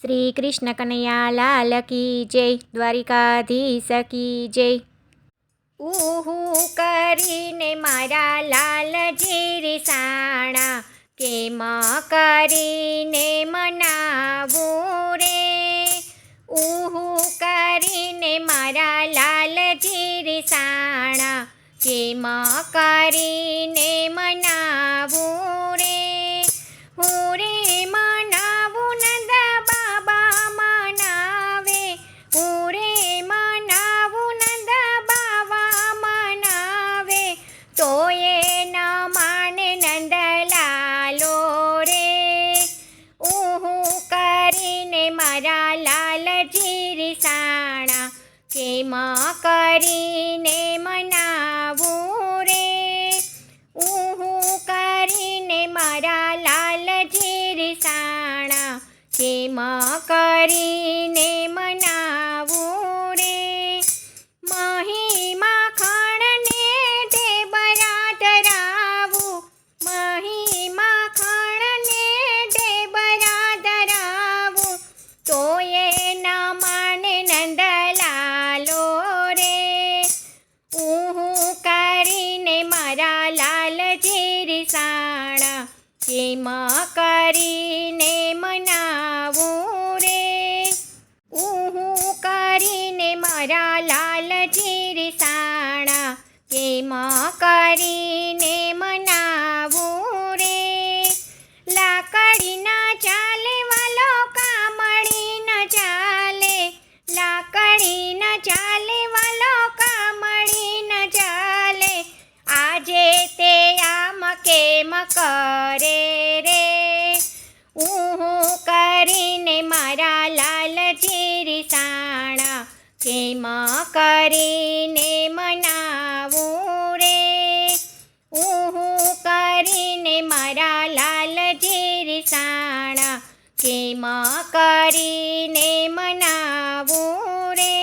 શ્રી કૃષ્ણ કનૈયા લાલ કી જય, દ્વારિકાધીશ કી જય. ઉહુ કરીને મારા લાલજી રીસાણા, કેમ કરીને મનાવું રે. ઉહુ કરીને મારા લાલજી રીસાણા, કેમ કરીને મનાવું રે. હું રે મનાવું નંદ બાબા મનાવે, હું રે મનાવું નંદ બાબા મનાવે, તો એ ન માને નંદલાલો રે. ઉહુ કરીને મારા લાલજી રીસાણા, કેમ કરીને મનાવું રે. ઉહુ કરીને મારા લાલજી રીસાણા, કેમ કરીને મનાવું રે. મહિમા ખણને ઢેબરા ધરાવું, મહિમા ખણને ઢેબરા ધરાવું, તો એ ન માને નંદલાલો રે. ઉહુ કરીને મારા લાલજી રીસાણા, કેમ કરીને મનાવું રે. ઉહુ કરીને મારા લાલજી રીસાણા, કેમ કરીને મનાવું રે. લાકડી ન ચાલે વાલો કામળી ન ચાલે, લાકડી ન ચાલે વાલો કામળી ન ચાલે, આજે તે આમ કેમ કરે રે. ઉહુ કરીને મારા લાલજી રીસાણા, કેમ કરીને મનાવું રે. ઉહુ કરીને મારા લાલજી રીસાણા, કેમ કરીને મનાવું રે.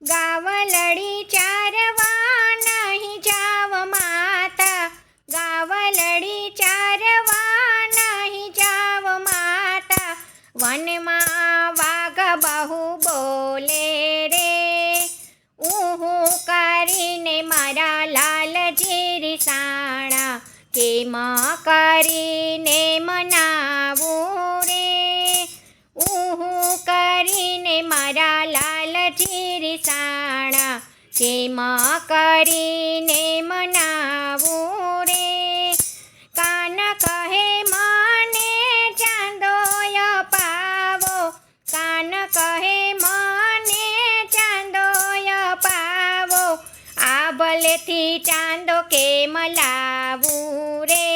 ગાવલડી ચારવા નહીં જાવ માતા, ગાવલડી ચારવા નહીં જાવ માતા, વનમાં વાઘ બહુ બોલે રે. ઉહુ કરીને મારા લાલજી રીસાણા, કેમ કરીને મનાવું રે. ઉહુ કરીને મારા લાલજી રીસાણા, કેમ કરીને મનાવું રે. કાન કહે મને ચાંદોય પાવો, કાન કહે મને ચાંદોય પાવો, આ ભલેથી ચાંદો કેમ લાવું રે.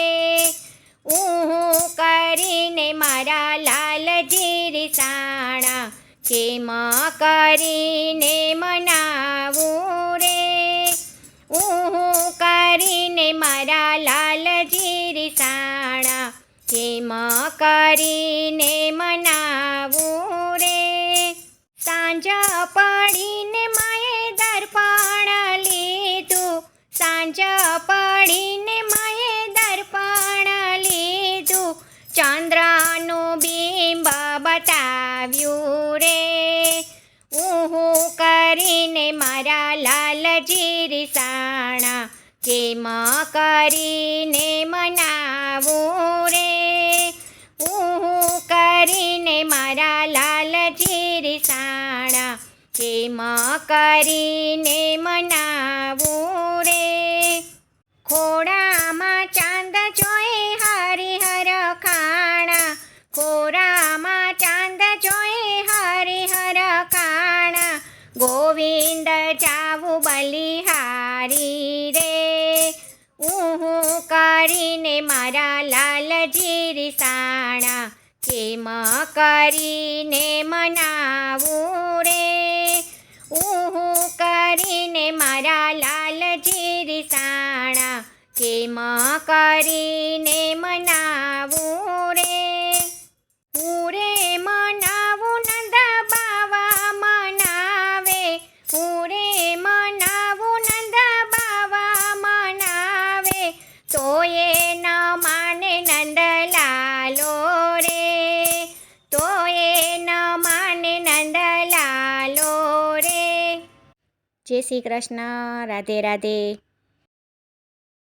ઉહુ કરીને મારા લાલજી રીસાણા, કેમ કરીને મનાવું રે. ઉહુ કરીને મારા લાલજી રીસાણા, કેમ કરીને મનાવું રે. સાંજ પડીને માએ દર્પણ લીધું, સાંજ પડીને માએ દર્પણ લીધું, ચંદ્રનું બિંબ બતાવ્યું રે. ઉહુ કરીને મારા લાલજી રીસાણા, કેમ કરીને મનાવું રે. ઉહુ કરીને મારા લાલજી રીસાણા, કેમ કરીને મનાવું રે. ખોડામાં ચાંદ જોઈ હરિહર ખાણા, ખોડામાં ચાંદ જોઈ હરિહર ખાણા, ગોવિંદ જાવું બલિહારી રે. ઉહુ કરીને મારા લાલજી રીસાણા, કેમ કરીને મનાવું રે. ઉહુ કરીને મારા લાલજી રીસાણા, કેમ કરીને મનાવું રે. હું રે મનાવું નંદ બાવા મનાવે, હું રે મનાવું નંદ બાવા મનાવે, તો એ ન માને નંદલાલો રે. તો એ જય શ્રી કૃષ્ણ. રાધે રાધે.